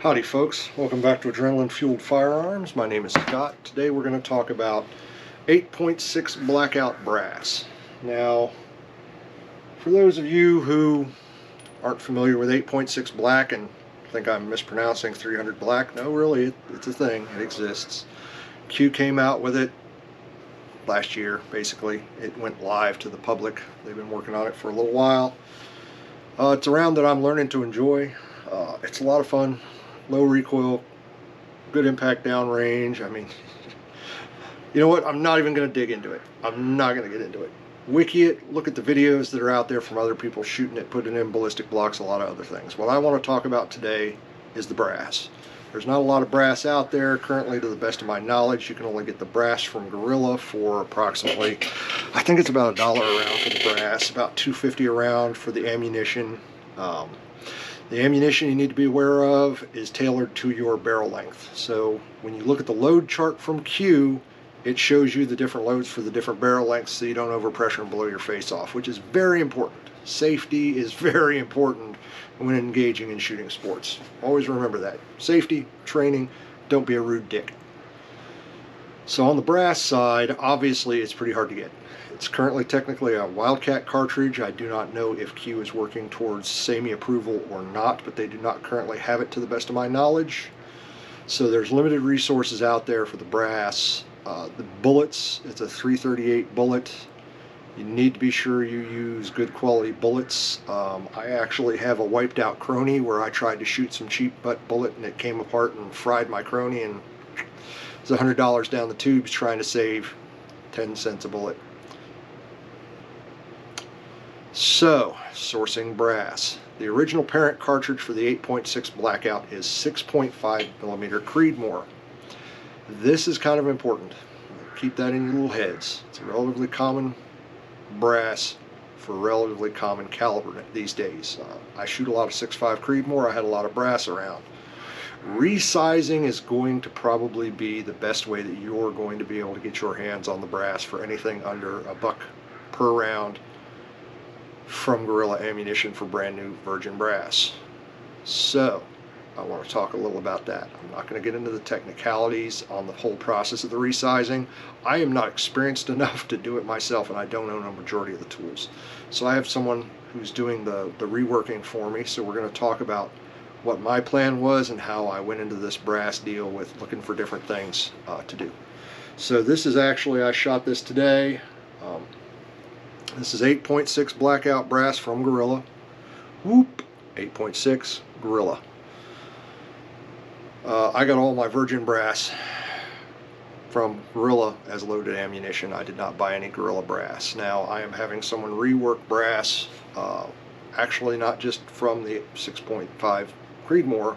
Howdy folks, welcome back to Adrenaline Fueled Firearms. My name is Scott. Today we're going to talk about 8.6 Blackout brass. Now, for those of you who aren't familiar with 8.6 black and think I'm mispronouncing 300 black, no, really, it's a thing. It exists. Q came out with it last year, basically. It went live to the public. They've been working on it for a little while. It's a round that I'm learning to enjoy. It's a lot of fun. Low recoil, good impact downrange. I mean, you know what? I'm not even going to dig into it. I'm not going to get into it. Wiki it, look at the videos that are out there from other people shooting it, putting in ballistic blocks, a lot of other things. What I want to talk about today is the brass. There's not a lot of brass out there currently, to the best of my knowledge. You can only get the brass from Gorilla for approximately, I think it's about $1 a round for the brass, about $2.50 a round for the ammunition. The ammunition you need to be aware of is tailored to your barrel length. So when you look at the load chart from Q, it shows you the different loads for the different barrel lengths so you don't overpressure and blow your face off, which is very important. Safety is very important when engaging in shooting sports. Always remember that. Safety, training, don't be a rude dick. So on the brass side, obviously it's pretty hard to get. It's currently technically a Wildcat cartridge. I do not know if Q is working towards SAMI approval or not, but they do not currently have it to the best of my knowledge. So there's limited resources out there for the brass. The bullets, it's a 338 bullet. You need to be sure you use good quality bullets. I actually have a wiped out crony where I tried to shoot some cheap butt bullet and it came apart and fried my crony, and it's $100 down the tubes trying to save 10 cents a bullet. So, sourcing brass. The original parent cartridge for the 8.6 Blackout is 6.5 millimeter Creedmoor. This is kind of important. Keep that in your little heads. It's a relatively common brass for relatively common caliber these days. I shoot a lot of 6.5 Creedmoor. I had a lot of brass around. Resizing is going to probably be the best way that you're going to be able to get your hands on the brass for anything under $1 per round from Gorilla Ammunition for brand new virgin brass. So I want to talk a little about that. I'm not going to get into the technicalities on the whole process of the resizing. I am not experienced enough to do it myself, and I don't own a majority of the tools. So I have someone who's doing the reworking for me. So we're going to talk about what my plan was and how I went into this brass deal with looking for different things to do. So this is actually, I shot this today. This is 8.6 Blackout brass from Gorilla. Whoop, 8.6 Gorilla. I got all my virgin brass from Gorilla as loaded ammunition. I did not buy any Gorilla brass. Now I am having someone rework brass, actually not just from the 6.5 Creedmoor,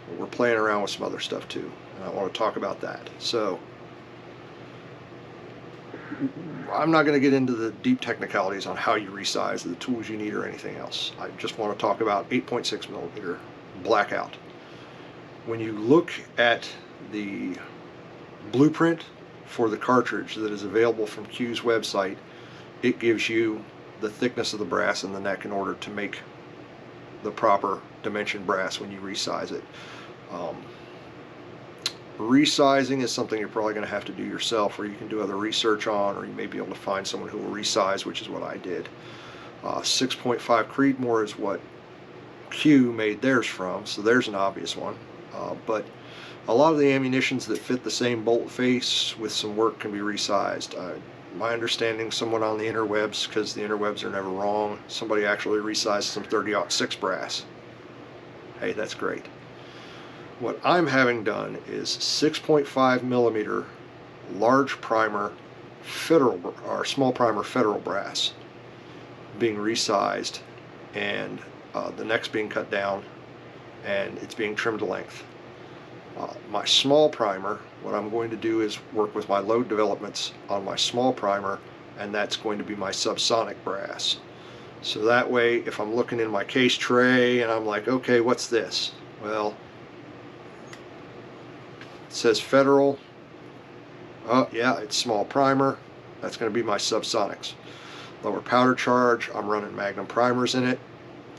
but we're playing around with some other stuff too, and I want to talk about that. So I'm not going to get into the deep technicalities on how you resize, the tools you need, or anything else. I just want to talk about 8.6 millimeter Blackout. When you look at the blueprint for the cartridge that is available from Q's website, it gives you the thickness of the brass in the neck in order to make the proper dimension brass when you resize it. Resizing is something you're probably going to have to do yourself, or you can do other research on, or you may be able to find someone who will resize, which is what I did. 6.5 Creedmoor is what Q made theirs from, so there's an obvious one. But a lot of the ammunitions that fit the same bolt face with some work can be resized. My understanding, someone on the interwebs, because the interwebs are never wrong, somebody actually resized some 30-06 brass. Hey, that's great. What I'm having done is 6.5 millimeter large primer federal, or small primer federal brass being resized, and the neck's being cut down and it's being trimmed to length. My small primer, what I'm going to do is work with my load developments on my small primer, and that's going to be my subsonic brass. So that way, if I'm looking in my case tray and I'm like, okay, what's this? Well, it says federal. Oh yeah, it's small primer. That's going to be my subsonics. Lower powder charge, I'm running Magnum primers in it.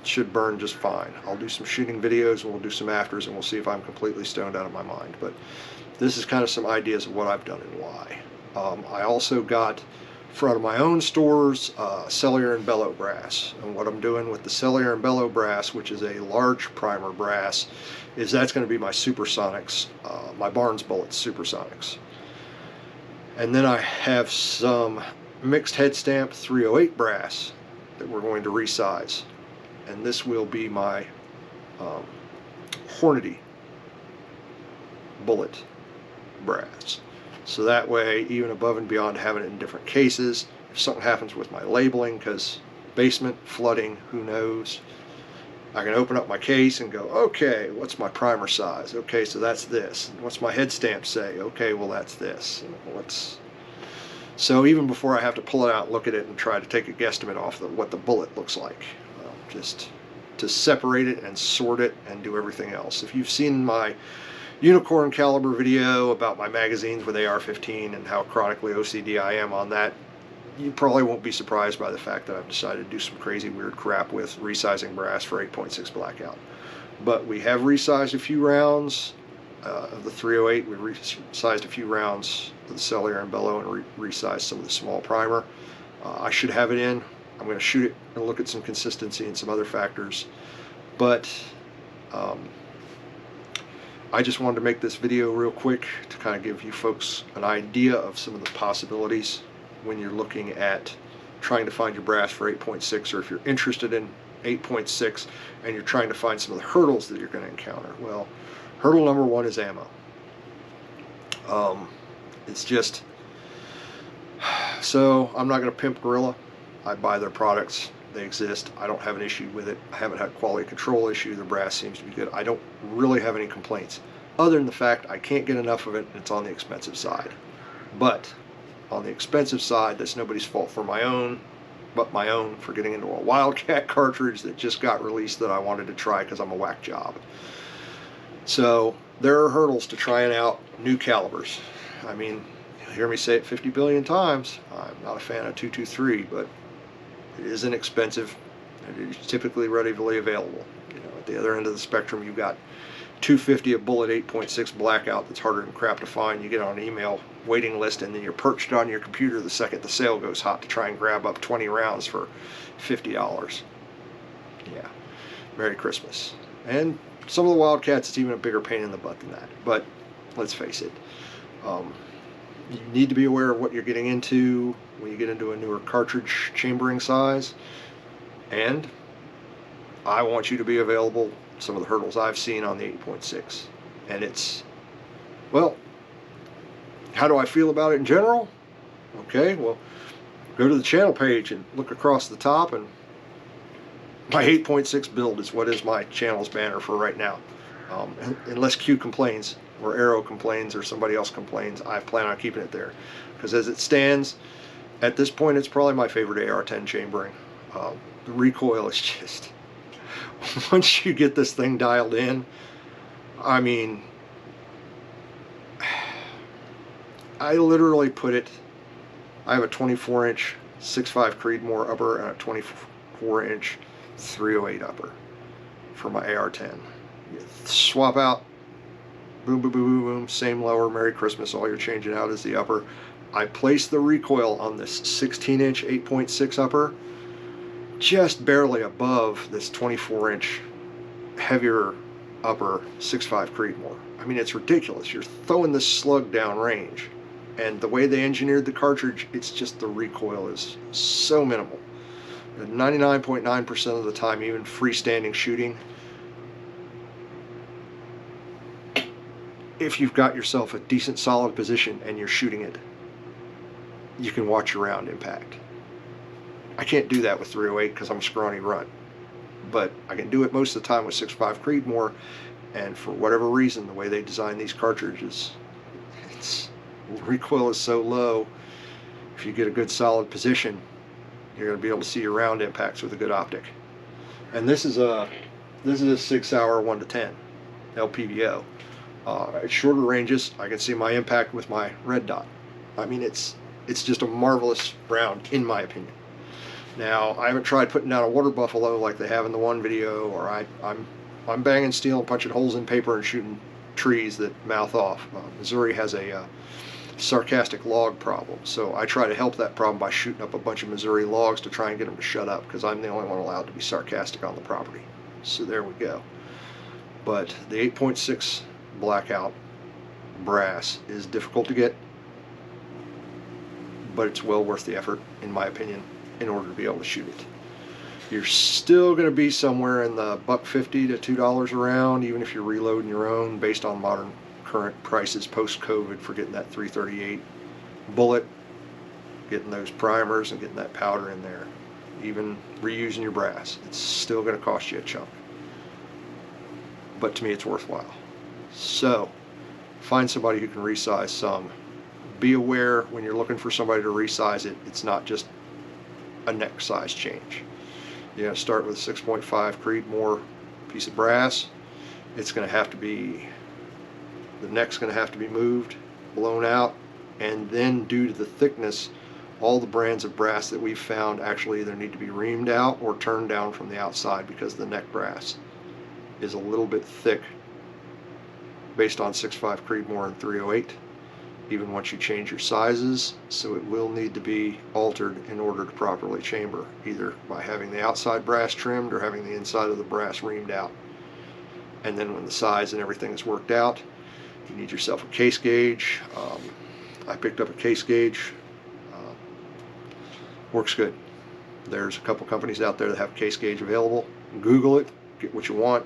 should burn just fine. I'll do some shooting videos and we'll do some afters and we'll see if I'm completely stoned out of my mind. But this is kind of some ideas of what I've done and why. I also got, out of my own stores, cellular and bellow brass. And what I'm doing with the cellular and bellow brass, which is a large primer brass, is that's going to be my supersonics, my Barnes Bullets supersonics. And then I have some mixed head stamp 308 brass that we're going to resize. And this will be my Hornady bullet brass. So that way, even above and beyond having it in different cases, if something happens with my labeling, because basement, flooding, who knows, I can open up my case and go, okay, what's my primer size? Okay, so that's this. And what's my head stamp say? Okay, well that's this. So even before I have to pull it out, look at it, and try to take a guesstimate off what the bullet looks like, just to separate it and sort it and do everything else. If you've seen my unicorn caliber video about my magazines with AR-15 and how chronically OCD I am on that, you probably won't be surprised by the fact that I've decided to do some crazy weird crap with resizing brass for 8.6 Blackout. But we have resized a few rounds of the 308. We resized a few rounds of the cellular and bellow and resized some of the small primer. I should have it in. I'm going to shoot it and look at some consistency and some other factors. But I just wanted to make this video real quick to kind of give you folks an idea of some of the possibilities when you're looking at trying to find your brass for 8.6, or if you're interested in 8.6 and you're trying to find some of the hurdles that you're going to encounter. Well, hurdle number one is ammo. It's just, so I'm not going to pimp Gorilla. I buy their products. They exist. I don't have an issue with it. I haven't had a quality control issue. The brass seems to be good. I don't really have any complaints, other than the fact I can't get enough of it and it's on the expensive side. But on the expensive side, that's nobody's fault for my own, but my own for getting into a Wildcat cartridge that just got released that I wanted to try because I'm a whack job. So there are hurdles to trying out new calibers. I mean, you'll hear me say it 50 billion times. I'm not a fan of 223, but it is inexpensive and it is typically readily available. You know, at the other end of the spectrum, you've got 250 a bullet 8.6 Blackout that's harder than crap to find. You get on an email waiting list and then you're perched on your computer the second the sale goes hot to try and grab up 20 rounds for $50. Yeah, Merry Christmas. And some of the Wildcats, it's even a bigger pain in the butt than that. But let's face it, you need to be aware of what you're getting into when you get into a newer cartridge chambering size. And I want you to be available some of the hurdles I've seen on the 8.6. And it's, well, how do I feel about it in general? Okay, well, go to the channel page and look across the top, and my 8.6 build is what is my channel's banner for right now. Unless Q complains, or Arrow complains, or somebody else complains, I plan on keeping it there. Because as it stands, at this point, it's probably my favorite AR-10 chambering. The recoil is just, once you get this thing dialed in, I mean, I literally put it, I have a 24-inch 6.5 Creedmoor upper and a 24-inch 308 upper for my AR-10. You swap out, boom, boom, boom, boom, boom, same lower, Merry Christmas, all you're changing out is the upper. I placed the recoil on this 16-inch 8.6 upper just barely above this 24-inch heavier upper 6.5 Creedmoor. I mean, it's ridiculous. You're throwing this slug down range. And the way they engineered the cartridge, it's just the recoil is so minimal. 99.9% of the time, even freestanding shooting, if you've got yourself a decent solid position and you're shooting it, you can watch your round impact. I can't do that with 308 because I'm a scrawny runt, but I can do it most of the time with 6.5 Creedmoor, and for whatever reason, the way they design these cartridges, the recoil is so low. If you get a good solid position, you're going to be able to see your round impacts with a good optic. And this is a 6-hour 1 to 10 LPVO. At shorter ranges, I can see my impact with my red dot. I mean, it's just a marvelous round, in my opinion. Now, I haven't tried putting down a water buffalo like they have in the one video, or I'm banging steel and punching holes in paper and shooting trees that mouth off. Missouri has a sarcastic log problem, so I try to help that problem by shooting up a bunch of Missouri logs to try and get them to shut up, because I'm the only one allowed to be sarcastic on the property. So there we go. But the 8.6 Blackout brass is difficult to get, but it's well worth the effort, in my opinion, in order to be able to shoot it. You're still going to be somewhere in the $1.50 to $2 around, even if you're reloading your own, based on modern current prices post-COVID, for getting that 338 bullet, getting those primers, and getting that powder in there. Even reusing your brass, it's still going to cost you a chunk. But to me, it's worthwhile. So, find somebody who can resize some. Be aware when you're looking for somebody to resize it, it's not just a neck size change. You're going to start with a 6.5 Creedmoor piece of brass. It's going to have to be, the neck's going to have to be moved, blown out, and then due to the thickness, all the brands of brass that we've found actually either need to be reamed out or turned down from the outside, because the neck brass is a little bit thick based on 6.5 Creedmoor and 308, even once you change your sizes, so it will need to be altered in order to properly chamber, either by having the outside brass trimmed or having the inside of the brass reamed out. And then when the size and everything is worked out, you need yourself a case gauge. I picked up a case gauge. Works good. There's a couple companies out there that have a case gauge available. Google it, get what you want,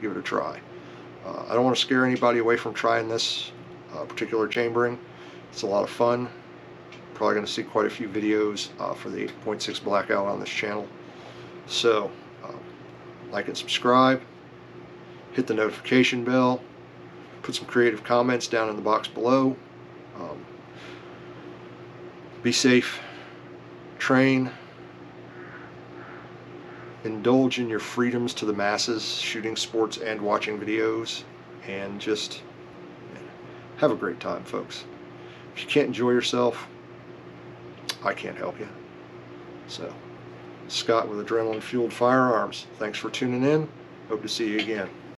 give it a try. I don't want to scare anybody away from trying this particular chambering. It's a lot of fun. Probably going to see quite a few videos for the 8.6 Blackout on this channel. So, like and subscribe, hit the notification bell, put some creative comments down in the box below. Be safe, train, indulge in your freedoms to the masses, shooting sports and watching videos, and just have a great time, folks. If you can't enjoy yourself, I can't help you. So, Scott with Adrenaline Fueled Firearms, thanks for tuning in. Hope to see you again.